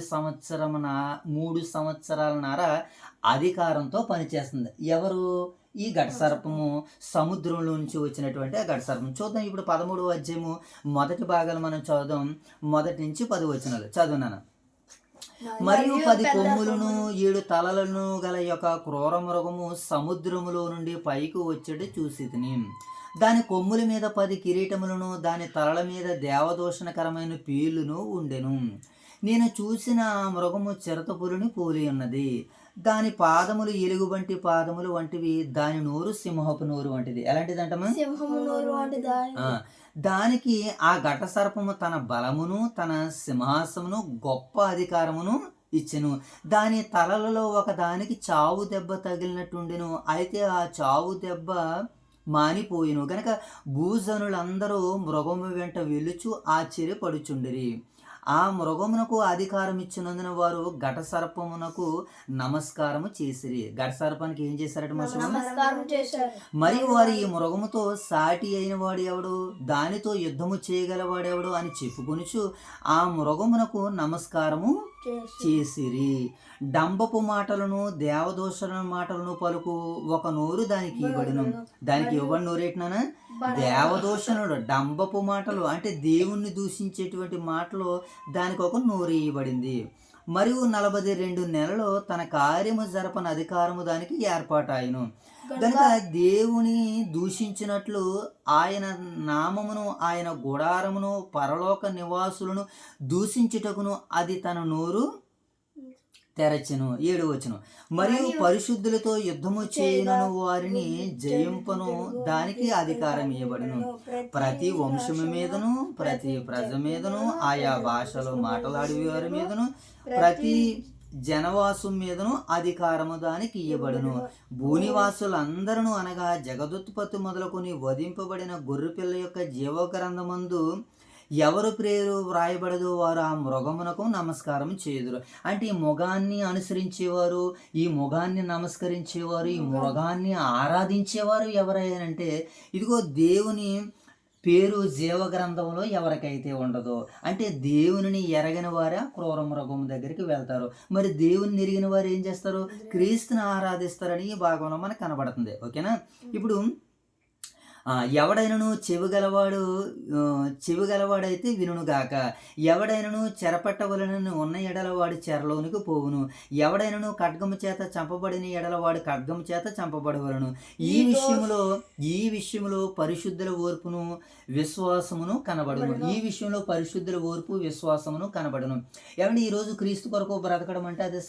సంవత్సరాలన్నర అధికారంతో పనిచేస్తుంది. ఎవరు? ఈ ఘట సర్పము, సముద్రంలో నుంచి వచ్చినటువంటి ఆ ఘట సర్పం. చూద్దాం ఇప్పుడు 13వ అధ్యాయము మొదటి భాగాలు మనం చదువుదాం. మొదటి నుంచి 10 వచనాలు చదువునాను. మరియు 10 కొమ్ములను 7 తలలను గల యొక్క క్రూర మృగము సముద్రములో నుండి పైకి వచ్చేటి చూసితిని. దాని కొమ్ముల మీద 10 కిరీటములను, దాని తలల మీద దేవదూషణకరమైన పేర్లును ఉండెను. నేను చూసిన మృగము చిరతపులిని పోలి ఉన్నది. దాని పాదములు ఎలుగుబంటి పాదములు వంటివి, దాని నోరు సింహపు నోరు వంటిది. ఎలాంటిదంటమా? దానికి ఆ ఘట సర్పము తన బలమును, తన సింహాసమును, గొప్ప అధికారమును ఇచ్చెను. దాని తలలలో ఒక దానికి చావు దెబ్బ తగిలినట్టుండెను. అయితే ఆ చావు దెబ్బ మానిపోయిను గనక భూజనులందరూ మృగము వెంట వెలుచు ఆశ్చర్యపడుచుండిరి. ఆ మృగమునకు అధికారం ఇచ్చినందున వారు ఘట సర్పమునకు నమస్కారము చేసిరి. ఘట సర్పానికి ఏం చేశారట? మరియు వారు ఈ మృగముతో సాటి అయిన వాడు ఎవడు, దానితో యుద్ధము చేయగలవాడెవడు అని చెప్పుకొనుచు ఆ మృగమునకు నమస్కారము చేసిరి. డంబపు మాటలను, దేవదూషణ మాటలను పలుకు ఒక నోరు దానికి ఇవ్వబడును. దానికి ఇవ్వబడి నోరేటినా? దేవదూషణుడు. డంబపు మాటలు అంటే దేవుణ్ణి దూషించేటువంటి మాటలు, దానికి ఒక నోరు ఇవ్వబడింది. మరియు 42 నెలలు తన కార్యము జరపని అధికారము దానికి ఏర్పాటాయను. కనుక దేవుని దూషించినట్లు ఆయన నామమును, ఆయన గుడారమును, పరలోక నివాసులను దూషించుటకును అది తన నోరు తెరచెను. 7వ వచనం. మరియు పరిశుద్ధులతో యుద్ధము చేయను వారిని జయింపను దానికి అధికారం ఇవ్వబడును. ప్రతి వంశము మీదను, ప్రతి ప్రజ మీదను, ఆయా భాషలో మాట్లాడే వారి మీదను, ప్రతి జనవాసు మీదను అధికారము దానికి ఇయ్యబడును. భూనివాసులందరూ అనగా జగదుత్పత్తి మొదలుకొని వధింపబడిన గొర్రెపిల్ల యొక్క జీవగ్రంథమందు ఎవరు పేరు వ్రాయబడదో వారు ఆ మృగమునకు నమస్కారం చేయుదురు. అంటే ఈ మృగాన్ని అనుసరించేవారు, ఈ మృగాన్ని నమస్కరించేవారు, ఈ మృగాన్ని ఆరాధించేవారు ఎవరైనంటే ఇదిగో దేవుని పేరు జీవ గ్రంథంలో ఎవరికైతే ఉండదో, అంటే దేవునిని ఎరగని వారే క్రూర మృగం దగ్గరికి వెళ్తారు. మరి దేవుని ఎరిగిన వారు ఏం చేస్తారు? క్రీస్తుని ఆరాధిస్తారని ఈ భాగంలో మనకు కనబడుతుంది. ఓకేనా? ఇప్పుడు ఎవడైనను చెవిగలవాడైతే వినుగాక. ఎవడైనను చెరపట్టవలనని ఉన్న ఎడల వాడి చెరలోనికి పోవును. ఎవడైనను ఖడ్గము చేత చంపబడిన ఎడల వాడు ఖడ్గము చేత చంపబడవలను. ఈ విషయంలో పరిశుద్ధుల ఓర్పును విశ్వాసమును కనబడును. ఈ విషయంలో పరిశుద్ధుల ఓర్పు విశ్వాసమును కనబడును. ఏమంటే ఈరోజు క్రీస్తు కొరకు బ్రతకడం అంటే అది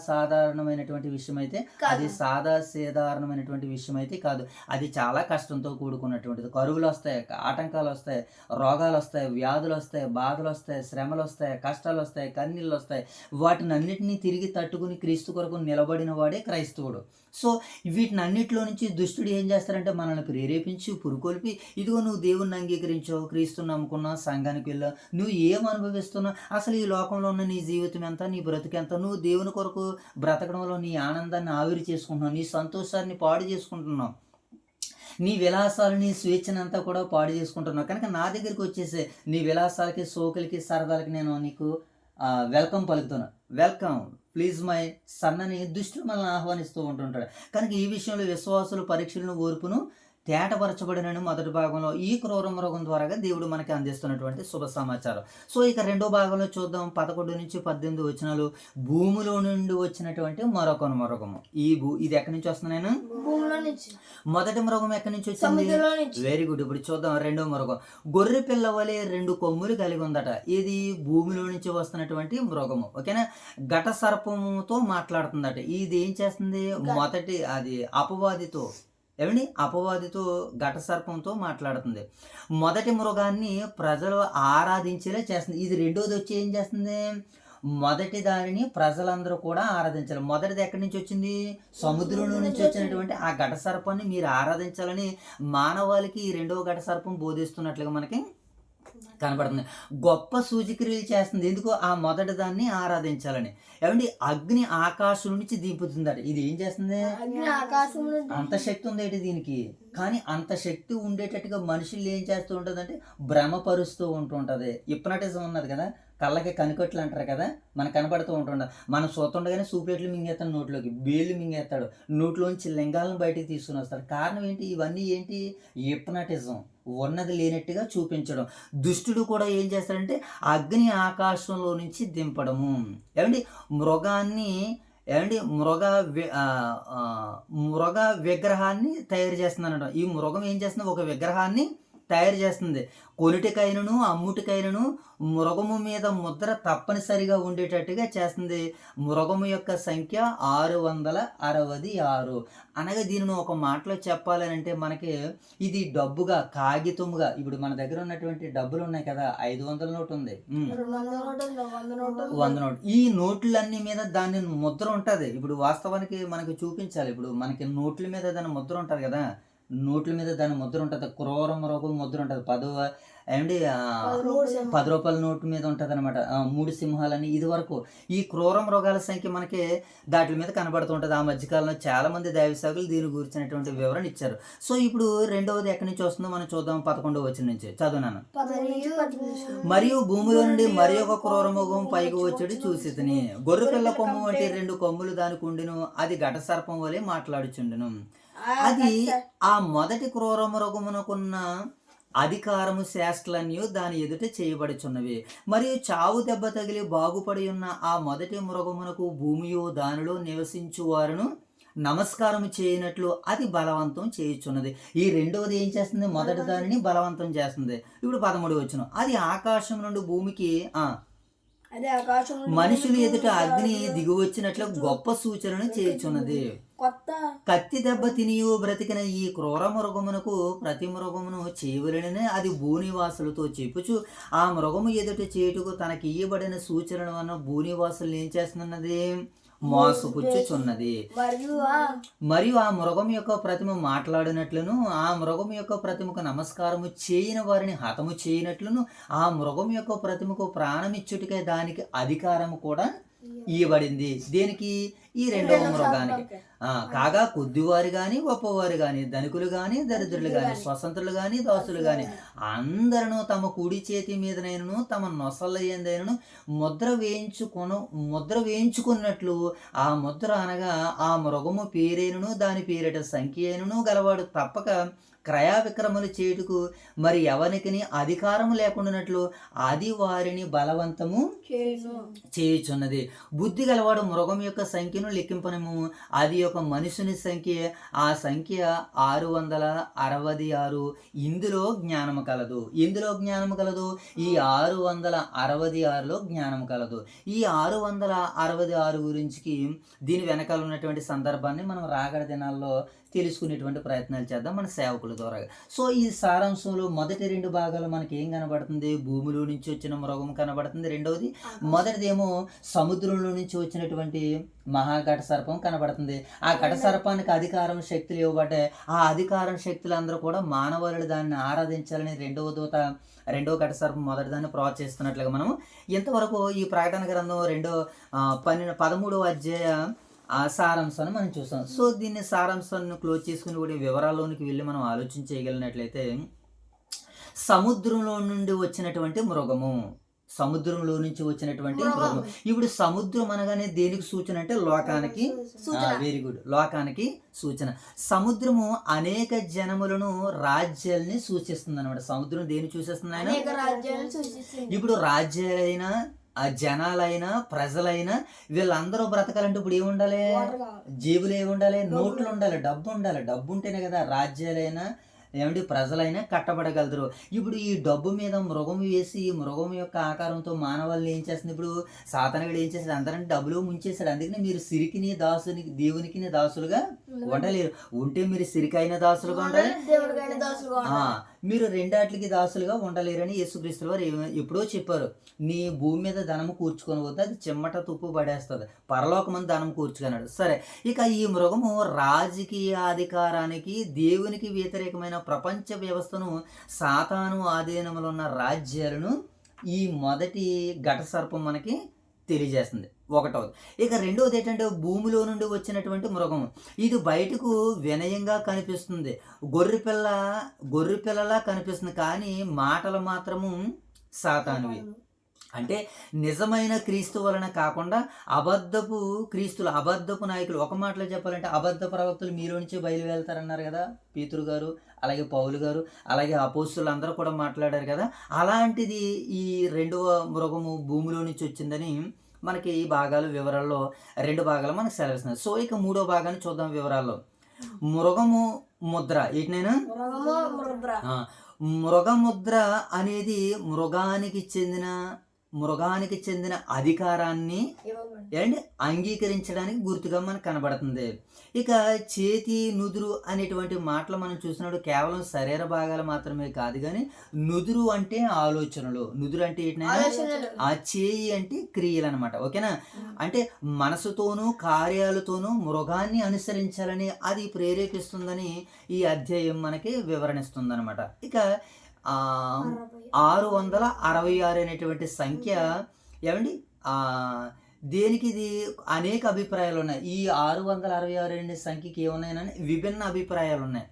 సాధారణమైనటువంటి విషయం అయితే, అది సాధారణమైనటువంటి విషయం అయితే కాదు. అది చాలా కష్టంతో కూడుకున్నటువంటిది. కరువులు వస్తాయి, ఆటంకాలు వస్తాయి, రోగాలు వస్తాయి, వ్యాధులు వస్తాయి, బాధలు వస్తాయి, శ్రమలు వస్తాయి, కష్టాలు వస్తాయి, కన్నీళ్ళు వస్తాయి. వాటిని అన్నిటినీ తిరిగి తట్టుకుని క్రీస్తు కొరకు నిలబడిన వాడే క్రైస్తవుడు. సో వీటిని అన్నిటిలో నుంచి దుష్టుడు ఏం చేస్తారంటే మనల్ని ప్రేరేపించి పురుకొల్పి, ఇదిగో నువ్వు దేవుణ్ణి అంగీకరించావు, క్రీస్తుని నమ్ముకున్నావు, సంఘానికి వెళ్ళావు, నువ్వు ఏం అనుభవిస్తున్నావు, అసలు ఈ లోకంలో ఉన్న నీ జీవితం ఎంత, నీ బ్రతుకెంత, నువ్వు దేవుని కొరకు బ్రతకడంలో నీ ఆనందాన్ని ఆవిరి చేసుకుంటున్నావు, నీ సంతోషాన్ని పాడు చేసుకుంటున్నావు, నీ విలాసాలు నీ స్వేచ్ఛనంతా కూడా పాడు చేసుకుంటున్నావు. కనుక నా దగ్గరికి వచ్చేసే నీ విలాసాలకి సోకులకి సరదాలకి నేను నీకు వెల్కమ్ పలుకుతున్నాను. వెల్కమ్ ప్లీజ్ మై సన్ అని దుష్టులు మనల్ని ఆహ్వానిస్తూ ఉంటుంటాడు. కనుక ఈ విషయంలో విశ్వాసులు పరీక్షలను ఓర్పును తేటపరచబడినని మొదటి భాగంలో ఈ క్రూర మృగం ద్వారాగా దేవుడు మనకి అందిస్తున్నటువంటి శుభ సమాచారం. సో ఇక రెండో భాగంలో చూద్దాం. 11 నుంచి 18 వచనాలు. భూమిలో నుండి వచ్చినటువంటి మరొక మృగము. ఇది ఎక్కడి నుంచి వస్తున్నాను? మొదటి మృగం ఎక్కడి నుంచి వచ్చింది? Very good. ఇప్పుడు చూద్దాం రెండో మృగం. గొర్రె పిల్ల వలె 2 కొమ్ములు కలిగి ఉందట. ఇది భూమిలో నుంచి వస్తున్నటువంటి మృగము. ఓకేనా? ఘట సర్పముతో మాట్లాడుతుందట. ఇది ఏం చేస్తుంది? మొదటి అది అపవాదితో ఘట సర్పంతో మాట్లాడుతుంది. మొదటి మృగాన్ని ప్రజలు ఆరాధించేలా చేస్తుంది. ఇది రెండోది వచ్చి ఏం చేస్తుంది? మొదటి దానిని ప్రజలందరూ కూడా ఆరాధించాలి. మొదటిది ఎక్కడి నుంచి వచ్చింది? సముద్రంలో నుంచి వచ్చినటువంటి ఆ ఘట సర్పాన్ని మీరు ఆరాధించాలని మానవాళికి ఈ రెండవ ఘట సర్పం బోధిస్తున్నట్లుగా మనకి కనబడుతుంది. గొప్ప సూచక్రియలు చేస్తుంది. ఎందుకు? ఆ మొదటి దాన్ని ఆరాధించాలని. ఏమండి? అగ్ని ఆకాశం నుంచి దింపుతుందట. ఇది ఏం చేస్తుంది? అంత శక్తి ఉందేంటి దీనికి? కానీ అంత శక్తి ఉండేటట్టుగా మనుషులు ఏం చేస్తూ ఉంటుందంటే భ్రమపరుస్తూ ఉంటుంటుంది. హిప్నటిజం ఉన్నది కదా, కళ్ళకి కనికట్లు అంటారు కదా, మనకు కనపడుతూ ఉంటుండ. మనం చూస్తుండగానే సూప్లేట్లు మింగేస్తాడు, నోట్లోకి బేళ్ళు మింగేస్తాడు, నోట్లోంచి లింగాలను బయటికి తీసుకుని వస్తాడు. కారణం ఏంటి? ఇవన్నీ ఏంటి? హిప్నటిజం, ఉన్నది లేనట్టుగా చూపించడం. దుష్టుడు కూడా ఏం చేస్తాడంటే అగ్ని ఆకాశంలో నుంచి దింపడము. ఏమండి? మృగ విగ్రహాన్ని తయారు చేస్తుందన్నమాట. ఈ మృగం ఏం చేస్తుంది? ఒక విగ్రహాన్ని తయారు చేస్తుంది. కొనుటికైనను అమ్ముటికైనను మృగము మీద ముద్ర తప్పనిసరిగా ఉండేటట్టుగా చేస్తుంది. మృగము యొక్క సంఖ్య 666. అనగా దీనిని ఒక మాటలో చెప్పాలనంటే మనకి ఇది డబ్బుగా, కాగితముగా, ఇప్పుడు మన దగ్గర ఉన్నటువంటి డబ్బులు ఉన్నాయి కదా, 500 నోటు ఉంది, 100 నోటు. ఈ నోట్లన్నీ మీద దాని ముద్ర ఉంటుంది. ఇప్పుడు వాస్తవానికి మనకి చూపించాలి. ఇప్పుడు మనకి నోట్ల మీద దాని ముద్ర ఉంటుంది కదా, నోట్ల మీద దాని ముద్ర ఉంటుంది. క్రూర మృగం ముద్ర ఉంటుంది. 10 రూపాయల నోటు మీద ఉంటుంది అనమాట. 3 సింహాలని. ఇది వరకు ఈ క్రూర మృగాల సంఖ్య మనకి దాటి మీద కనబడుతుంటుంది. ఆ మధ్యకాలంలో చాలా మంది దైవసేవకులు దీని గురించినటువంటి వివరణ ఇచ్చారు. సో ఇప్పుడు రెండవది ఎక్కడి నుంచి వస్తుందో మనం చూద్దాం. 11వ వచనం నుంచి చదువునాను. మరియు భూమిలో నుండి మరి ఒక క్రూర మృగం పైకి వచ్చి చూసితిని. గొర్రెపిల్ల కొమ్ము వంటి 2 కొమ్ములు దానికి ఉండును. అది ఘట సర్పం వలె మాట్లాడుచుండును. అది ఆ మొదటి క్రూర మృగమునకున్న అధికారము శాస్త్రలన్నీ దాని ఎదుట చేయబడుచున్నవి. మరియు చావు దెబ్బ తగిలి బాగుపడి ఉన్న ఆ మొదటి మృగమునకు భూమియో దానిలో నివసించు వారును నమస్కారం చేయనట్లు అది బలవంతం చేయుచున్నది. ఈ రెండవది ఏం చేస్తుంది? మొదటి దానిని బలవంతం చేస్తుంది. ఇప్పుడు 13వ వచనం. అది ఆకాశం నుండి భూమికి మనుషులు ఎదుట అగ్ని దిగువచ్చినట్లు గొప్ప సూచనను చేయుచున్నది. కత్తి దెబ్బ తినియు బ్రతికిన ఈ క్రూర మృగమునకు ప్రతి మృగమును చేయవలెనని అది భూనివాసులతో చెప్పుచు ఆ మృగము ఎదుట చేటుకు తనకి ఇయ్యబడిన సూచనలు అన్న భూనివాసులు ఏం చేస్తున్నది? మోసపుచ్చుచున్నది. మరియు ఆ మృగం యొక్క ప్రతిమ మాట్లాడినట్లును ఆ మృగం యొక్క ప్రతిమకు నమస్కారము చేయని వారిని హతము చేయనట్లును ఆ మృగం యొక్క ప్రతిమకు ప్రాణమిచ్చుటికై దానికి అధికారము కూడా ఇవ్వబడింది. దేనికి? ఈ రెండవ మృగానికి. కాగా కొద్దివారు కానీ గొప్పవారు కానీ, ధనికులు కానీ దరిద్రులు కానీ, స్వతంత్రులు కానీ దాసులు కానీ అందరూ తమ కుడి చేతి మీదనైనను తమ నొసల యందైనను ముద్ర వేయించుకున్నట్లు ఆ ముద్ర అనగా ఆ మృగము పేరైనను దాని పేరిట సంఖ్య అయినను గలవాడు తప్పక క్రయ విక్రమలు చేయుటకు మరి ఎవరికిని అధికారము లేకుండానట్లు అది వారిని బలవంతము చేయుచున్నది. బుద్ధి గలవాడు మృగం యొక్క సంఖ్యను లెక్కింపనము, అది ఒక మనుషుని సంఖ్య, ఆ సంఖ్య 666. ఇందులో జ్ఞానము కలదు. ఎందులో జ్ఞానము కలదు? ఈ 666లో జ్ఞానము కలదు. ఈ 666 గురించి దీని వెనకాల ఉన్నటువంటి సందర్భాన్ని మనం రాగడ దినాల్లో తెలుసుకునేటువంటి ప్రయత్నాలు చేద్దాం మన సేవకుల ద్వారా. సో ఈ సారాంశంలో మొదటి 2 భాగాలు మనకి ఏం కనబడుతుంది? భూమిలో నుంచి వచ్చిన మృగం కనబడుతుంది. రెండవది మొదటిదేమో సముద్రంలో నుంచి వచ్చినటువంటి మహాఘట సర్పం కనబడుతుంది. ఆ ఘట సర్పానికి అధికారం శక్తులు ఇవ్వబడ్డాయి. ఆ అధికారం శక్తులు అందరూ కూడా మానవాళులు దాన్ని ఆరాధించాలని రెండవ ఘట సర్పం మొదటి దాన్ని ప్రోత్సహిస్తున్నట్లుగా మనం ఇంతవరకు ఈ ప్రకటన గ్రంథం 13వ అధ్యాయ ఆ సారాంశాన్ని మనం చూసాం. సో దీన్ని సారాంశాన్ని క్లోజ్ చేసుకుని కూడా వివరాల్లోనికి వెళ్ళి మనం ఆలోచన చేయగలిగినట్లయితే, సముద్రంలో నుండి వచ్చినటువంటి మృగము, సముద్రంలో నుంచి వచ్చినటువంటి మృగం. ఇప్పుడు సముద్రం అనగానే దేనికి సూచన అంటే లోకానికి. వెరీ గుడ్, లోకానికి సూచన. సముద్రము అనేక జనములను రాజ్యాలని సూచిస్తుంది అనమాట. సముద్రం దేన్ని సూచిస్తుంది ఆయన? ఇప్పుడు రాజ్యాలైనా ఆ జనాలైనా ప్రజలైనా వీళ్ళందరూ బ్రతకాలంటే ఇప్పుడు ఏముండాలి? జేబులు ఏముండాలి? నోట్లు ఉండాలి, డబ్బు ఉండాలి. డబ్బు ఉంటేనే కదా రాజ్యాలైనా ప్రజలైనా కట్టబడగలరు. ఇప్పుడు ఈ డబ్బు మీద మృగం వేసి ఈ మృగం యొక్క ఆకారంతో మానవాళ్ళని ఏం చేస్తుంది? ఇప్పుడు సాతానుడు ఏం చేస్తాడు? అందరినీ డబ్బులో ముంచేశాడు. అందుకని మీరు సిరికిని దాసునికి దేవునికి దాసులుగా ఉండలేరు. ఉంటే మీరు సిరికైన దాసులుగా ఉండాలి, మీరు రెండాట్లకి దాసులుగా ఉండలేరని యేసుక్రీస్తు వారు ఎప్పుడో చెప్పారు. నీ భూమి మీద ధనము కూర్చుకొని పోతే అది చిమ్మట తుప్పు పడేస్తుంది, పరలోకమంది ధనం కూర్చుకున్నాడు. సరే, ఇక ఈ మృగము రాజకీయ అధికారానికి దేవునికి వ్యతిరేకమైన ప్రపంచ వ్యవస్థను సాతాను ఆధీనంలో ఉన్న రాజ్యాలను ఈ మొదటి ఘట సర్పం మనకి తెలియజేస్తుంది. ఒకటవది. ఇక రెండవది ఏంటంటే భూమిలో నుండి వచ్చినటువంటి మృగము. ఇది బయటకు వినయంగా కనిపిస్తుంది, గొర్రెపిల్లలా కనిపిస్తుంది, కానీ మాటలు మాత్రము సాతానువి. అంటే నిజమైన క్రీస్తు వలన కాకుండా అబద్ధపు నాయకులు. ఒక మాటలో చెప్పాలంటే అబద్ధ ప్రవక్తలు మీలో నుంచి బయలువెళ్తారన్నారు కదా పేతురు గారు, అలాగే పౌలు గారు, అలాగే అపోస్తులు అందరూ కూడా మాట్లాడారు కదా. అలాంటిది ఈ రెండవ మృగము భూమిలో నుంచి వచ్చిందని మనకి ఈ భాగాలు వివరాల్లో 2 భాగాలు మనకు సెలవిస్తున్నారు. సో ఇక 3వ భాగాన్ని చూద్దాం వివరాల్లో. మృగము ముద్ర. ఏంటైనా మృగముద్ర అనేది మృగానికి చెందిన అధికారాన్ని అంగీకరించడానికి గుర్తుగా మనకు కనబడుతుంది. ఇక చేతి, నుదురు అనేటువంటి మాటలు మనం చూసినప్పుడు కేవలం శరీర భాగాలు మాత్రమే కాదు, కానీ నుదురు అంటే ఆలోచనలు, నుదురు అంటే ఏంటంటే ఆ చేయి అంటే క్రియలు అనమాట. ఓకేనా? అంటే మనసుతోనూ కార్యాలతోనూ మృగాన్ని అనుసరించాలని అది ప్రేరేపిస్తుందని ఈ అధ్యాయం మనకి వివరణిస్తుంది అనమాట. ఇక 666 అనేటువంటి సంఖ్య దేనికి? ఇది అనేక అభిప్రాయాలు ఉన్నాయి. ఈ 666 అనే సంఖ్యకి ఏమున్నాయని విభిన్న అభిప్రాయాలు ఉన్నాయి.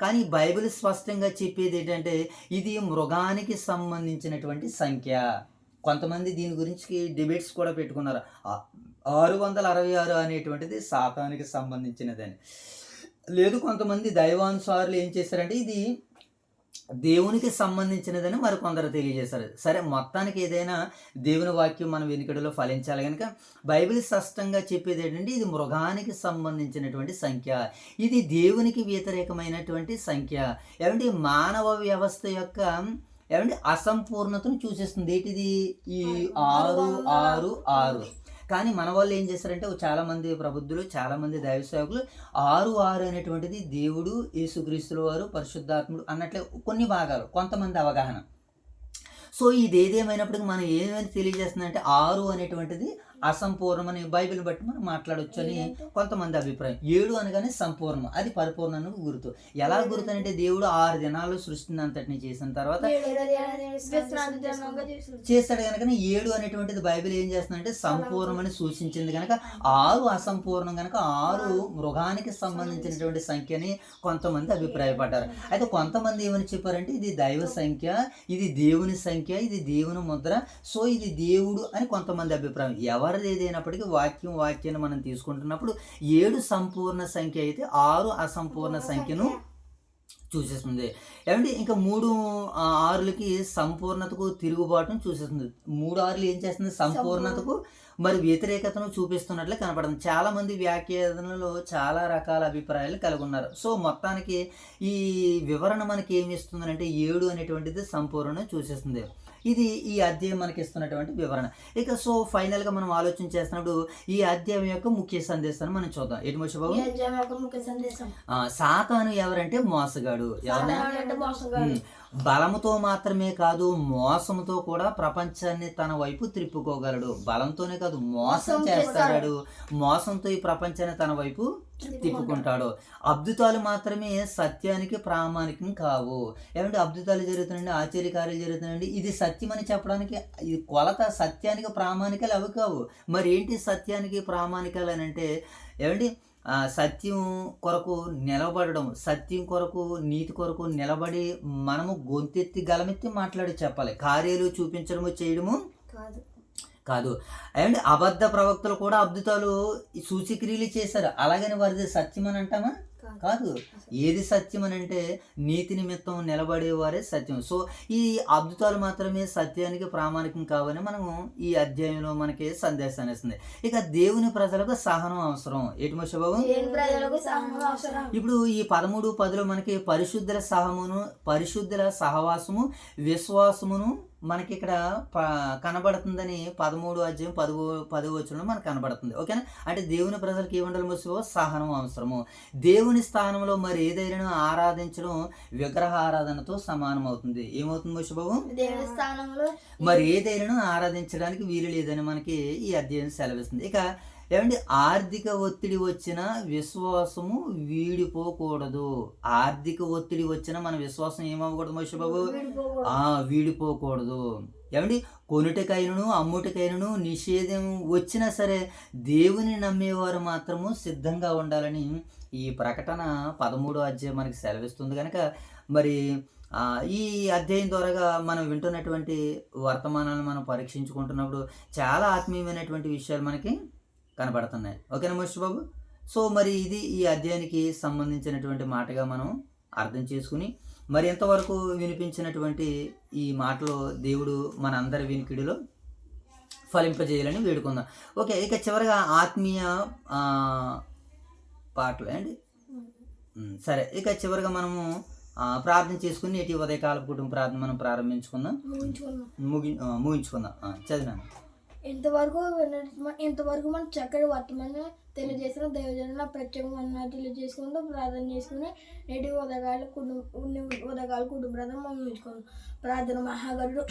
కానీ బైబిల్ స్పష్టంగా చెప్పేది ఏంటంటే ఇది మృగానికి సంబంధించినటువంటి సంఖ్య. కొంతమంది దీని గురించి డిబేట్స్ కూడా పెట్టుకున్నారు. 666 అనేటువంటిది సాతానికి సంబంధించినదని. లేదు, కొంతమంది దైవానుసారులు ఏం చేశారంటే ఇది దేవునికి సంబంధించినదని మరికొందరు తెలియజేశారు. సరే, మొత్తానికి ఏదైనా దేవుని వాక్యం మన వెనుకడిలో ఫలించాలి కనుక బైబిల్ స్పష్టంగా చెప్పేది ఏంటంటే ఇది మృగానికి సంబంధించినటువంటి సంఖ్య, ఇది దేవునికి వ్యతిరేకమైనటువంటి సంఖ్య. మానవ వ్యవస్థ యొక్క అసంపూర్ణతను సూచిస్తుంది. ఏంటిది? ఈ 666. కానీ మన వాళ్ళు ఏం చేశారంటే చాలామంది ప్రబుద్ధులు, చాలామంది దైవ సేవకులు 666 అనేటువంటిది దేవుడు, యేసుక్రీస్తుల వారు, పరిశుద్ధాత్ముడు అన్నట్లే కొన్ని భాగాలు, కొంతమంది అవగాహన. సో ఇది ఏదేమైనప్పటికీ మనం ఏమైనా తెలియజేస్తుందంటే 6 అనేటువంటిది అసంపూర్ణమని బైబిల్ని బట్టి మనం మాట్లాడొచ్చు అని కొంతమంది అభిప్రాయం. 7 అనగానే సంపూర్ణం, అది పరిపూర్ణానికి గుర్తు. ఎలా గుర్తు అంటే దేవుడు 6 దినాలు సృష్టిని అంతటిని చేసిన తర్వాత చేస్తాడు కనుక 7 అనేటువంటిది బైబిల్ ఏం చేస్తుందంటే సంపూర్ణమని సూచించింది కనుక 6 అసంపూర్ణం కనుక 6 మృగానికి సంబంధించినటువంటి సంఖ్యని కొంతమంది అభిప్రాయపడ్డారు. అయితే కొంతమంది ఏమని చెప్పారంటే ఇది దైవ సంఖ్య, ఇది దేవుని సంఖ్య, ఇది దేవుని ముద్ర, సో ఇది దేవుడు అని కొంతమంది అభిప్రాయం. ఎవరిది ఏదైనప్పటికీ వాక్యాన్ని మనం తీసుకుంటున్నప్పుడు 7 సంపూర్ణ సంఖ్య అయితే 6 అసంపూర్ణ సంఖ్యను చూసేస్తుంది. ఏమంటే ఇంకా 3 6లకి సంపూర్ణతకు తిరుగుబాటును చూసేస్తుంది. 3 6లు ఏం చేస్తుంది? సంపూర్ణతకు మరి వ్యతిరేకతను చూపిస్తున్నట్లే కనపడుతుంది. చాలామంది వ్యాఖ్యానంలో చాలా రకాల అభిప్రాయాలు కలిగి ఉన్నారు. సో మొత్తానికి ఈ వివరణ మనకి ఏమి ఇస్తుంది అంటే 7 అనేటువంటిది సంపూర్ణ చూసేస్తుంది. ఇది ఈ అధ్యాయం మనకి ఇస్తున్నటువంటి వివరణ. ఇక సో ఫైనల్గా మనం ఆలోచన చేస్తున్నప్పుడు ఈ అధ్యాయం యొక్క ముఖ్య సందేశాన్ని మనం చూద్దాం. ఏంటి మోషే బాబు? సాతాను ఎవరంటే మోసగాడు. బలముతో మాత్రమే కాదు మోసంతో కూడా ప్రపంచాన్ని తన వైపు త్రిప్పుకోగలడు. బలంతోనే కాదు మోసం చేస్తాడు, మోసంతో ఈ ప్రపంచాన్ని తన వైపు తిప్పుకుంటాడు. అద్భుతాలు మాత్రమే సత్యానికి ప్రామాణికం కావు. ఏమంటే అద్భుతాలు జరుగుతున్నాయండి, ఆశ్చర్యకార్యాలు జరుగుతున్నాయండి, ఇది సత్యం అని చెప్పడానికి ఇది కొలత సత్యానికి ప్రామాణికాలు అవి కావు. మరి ఏంటి సత్యానికి ప్రామాణికాలు అని అంటే ఏమండి సత్యం కొరకు నిలబడడం, సత్యం కొరకు నీతి కొరకు నిలబడి మనము గొంతెత్తి గలమెత్తి మాట్లాడి చెప్పాలి. కార్యాలు చూపించడము చేయడము కాదు. అండ్ అబద్ధ ప్రవక్తలు కూడా అద్భుతాలు సూచక్రియలు చేశారు, అలాగని వారిది సత్యం అని అంటామా? కాదు. ఏది సత్యం అని అంటే నీతి నిమిత్తం నిలబడేవారే సత్యం. సో ఈ అద్భుతాలు మాత్రమే సత్యానికి ప్రామాణికం కావని మనము ఈ అధ్యాయంలో మనకి సందేశాన్ని ఇస్తుంది. ఇక దేవుని ప్రజలకు సహనం అవసరం. ఏంటి మోషే బాబు? ఇప్పుడు ఈ 13:10లో మనకి పరిశుద్ధుల సహవాసము విశ్వాసమును మనకి ఇక్కడ కనబడుతుందని 13 అధ్యాయం 10 వచనంలో మనకు కనబడుతుంది. ఓకేనా? అంటే దేవుని ప్రజలకు ఏముండాలి మోసే? సహనం అవసరము. దేవుని స్థానంలో మరి ఏదైనా ఆరాధించడం విగ్రహ ఆరాధనతో సమానం అవుతుంది. ఏమవుతుంది మోషే బాబు? దేవుని స్థానంలో మరి ఏదైనా ఆరాధించడానికి వీలు లేదని మనకి ఈ అధ్యాయం సెలవిస్తుంది. ఇక ఏమంటే ఆర్థిక ఒత్తిడి వచ్చిన విశ్వాసము వీడిపోకూడదు. ఆర్థిక ఒత్తిడి వచ్చిన మన విశ్వాసం ఏమవ్వకూడదు మోషే బాబు? వీడిపోకూడదు. ఏమండి కొనుటకైనను అమ్ముటికైనను నిషేధం వచ్చినా సరే దేవుని నమ్మేవారు మాత్రము సిద్ధంగా ఉండాలని ఈ ప్రకటన 13వ అధ్యాయం మనకి సెలవిస్తుంది. కనుక మరి ఈ అధ్యాయం ద్వారాగా మనం వింటున్నటువంటి వర్తమానాలను మనం పరీక్షించుకుంటున్నప్పుడు చాలా ఆత్మీయమైనటువంటి విషయాలు మనకి కనబడుతున్నాయి. ఓకేనా మోషే బాబు? సో మరి ఇది ఈ అధ్యాయానికి సంబంధించినటువంటి మాటగా మనం అర్థం చేసుకుని మరి ఎంతవరకు వినిపించినటువంటి ఈ మాటలో దేవుడు మన అందరి వినికిడిలో ఫలింపజేయాలని వేడుకుందాం. ఓకే, ఇక చివరిగా ఆత్మీయ పాటలు అండి. సరే, ఇక చివరిగా మనము ప్రార్థన చేసుకుని నేటి ఉదయకాల కుటుంబ ప్రార్థన మనం ప్రారంభించుకుందాం, ముగించుకుందాం. చదివాను. ఇంతవరకు మనం చక్కటి వర్తమానం తెలియజేసిన దైవజనుల ప్రత్యేకంగా తెలియజేసుకుంటూ ప్రార్థన చేసుకుని నేటి ఉదయకాల కుటుంబ ప్రార్థన ముగించుకుందాం. ప్రార్థన. మహాగరుడు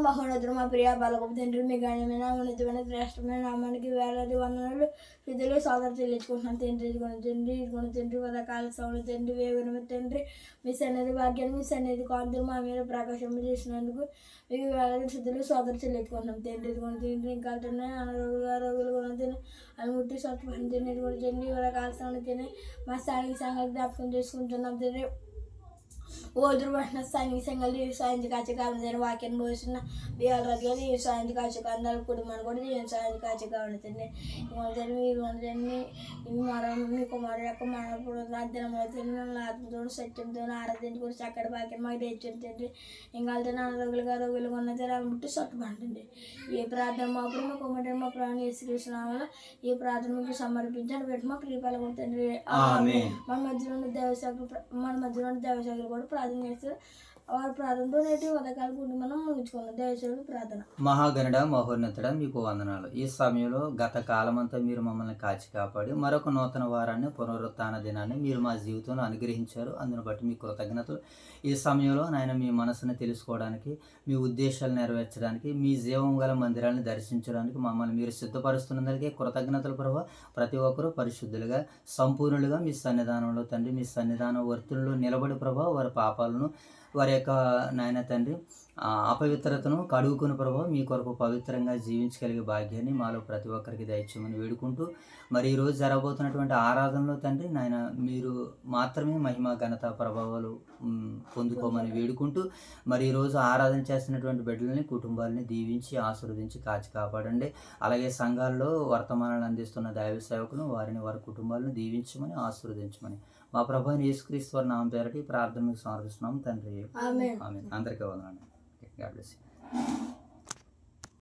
మహోన్నతుడు మా ప్రియ బాలగొప్ప తండ్రి, మీ గణ్యమైన ఉన్నతమైన శ్రేష్టమైన నామానికి వేలాది వందనాలు విధులు సోదరు తెలియచుకుంటున్నాను తండ్రి. ఇదిగొని తండ్రి ఉదయకాల సమయంలో తండ్రి వేగున తండ్రి మీ సన్నిధి భాగ్యాన్ని మీ సన్నిధి కాంతులు మా మీద ప్రకాశం చేసినందుకు మీకు వేలాది శుద్ధులు సోదరు తెలియచుకుంటున్నాం తండ్రి. ఇదిగొని తండ్రి ఇంకా రోగులు కొన అది ముట్టి స్వచ్ఛపడింది. ఇదిగొని తండ్రి ఉదయకాల సమయంలో తిని మా స్థానిక సంఘాలు జ్ఞాపకం చేసుకుంటున్నాం తండ్రి. ఓదురు పట్టిన స్థానిక సంఘాలు సాయంత్రం కాచకాలం వాక్యాన్ని పోసిన బియ్యాల రకాలు సాయంత్రం కాచకాందాలు కుటుంబాన్ని కూడా సాయంత్రం కాచగా ఉంటుంది. మీ కుమారు యొక్క మనప్పుడు అధ్యయనంలో ఆత్మతో సత్యంతో ఆరాధించుకుని చక్కటి వాక్యం మాకు తెచ్చుంటుంది. ఇంకా రోగులుగా ఉన్నది ముట్టి సొట్టుపడుతుంది. ఏ ప్రార్థన మాప్పుడు మా కుమారు మా ప్రాణం వేసుకృష్ణ ఈ ప్రార్థన మీకు సమర్పించాను పెట్టి మా ప్రియపాలకు తండ్రి. మన మధ్యలో దేవశాఖలు కూడా ప్రార్థన చేస్తారు. వారి ప్రార్థనతో నేటి ఉదయకాల కూడి మనం ముగించుకున్నాం. దయచేసి ప్రార్థన. మహాగణుడ మహోన్నతుడ మీకు వందనాలు. ఈ సమయంలో గత కాలమంతా మీరు మమ్మల్ని కాచి కాపాడి మరొక నూతన వారాన్ని పునరుత్థాన దినాన్ని మీరు మా జీవితంలో అనుగ్రహించారు. అందును బట్టి మీ కృతజ్ఞతలు. ఈ సమయంలో నాయన మీ మనసును తెలుసుకోవడానికి, మీ ఉద్దేశాలు నెరవేర్చడానికి, మీ జీవం గల మందిరాన్ని దర్శించడానికి మమ్మల్ని మీరు సిద్ధపరుస్తున్నందుకే కృతజ్ఞతలు ప్రభావ. ప్రతి ఒక్కరూ పరిశుద్ధులుగా సంపూర్ణులుగా మీ సన్నిధానంలో తండ్రి, మీ సన్నిధాన వర్తుల్లో నిలబడి ప్రభావ వారి పాపాలను, వారి యొక్క నాయన తండ్రి అపవిత్రతను కడుగుకుని ప్రభావ మీ కొరకు పవిత్రంగా జీవించగలిగే భాగ్యాన్ని మాలో ప్రతి ఒక్కరికి దయచేయమని వేడుకుంటూ, మరి ఈరోజు జరగబోతున్నటువంటి ఆరాధనలో తండ్రి నాయన మీరు మాత్రమే మహిమ ఘనత ప్రభావాలు పొందుకోమని వేడుకుంటూ, మరి ఈరోజు ఆరాధన చేస్తున్నటువంటి బిడ్డలని కుటుంబాలని దీవించి ఆశీర్వదించి కాచి కాపాడండి. అలాగే సంఘాల్లో వర్తమానాలు అందిస్తున్న దైవ సేవకులు వారిని వారి కుటుంబాలను దీవించమని ఆశీర్వదించమని మా ప్రభువైన యేసుక్రీస్తు వారి నామం పేరటి ప్రార్థనకు సమర్పిస్తున్నాం తండ్రి. ఆమేన్. ఆమేన్. అందరికీ వందనాలు. God bless you.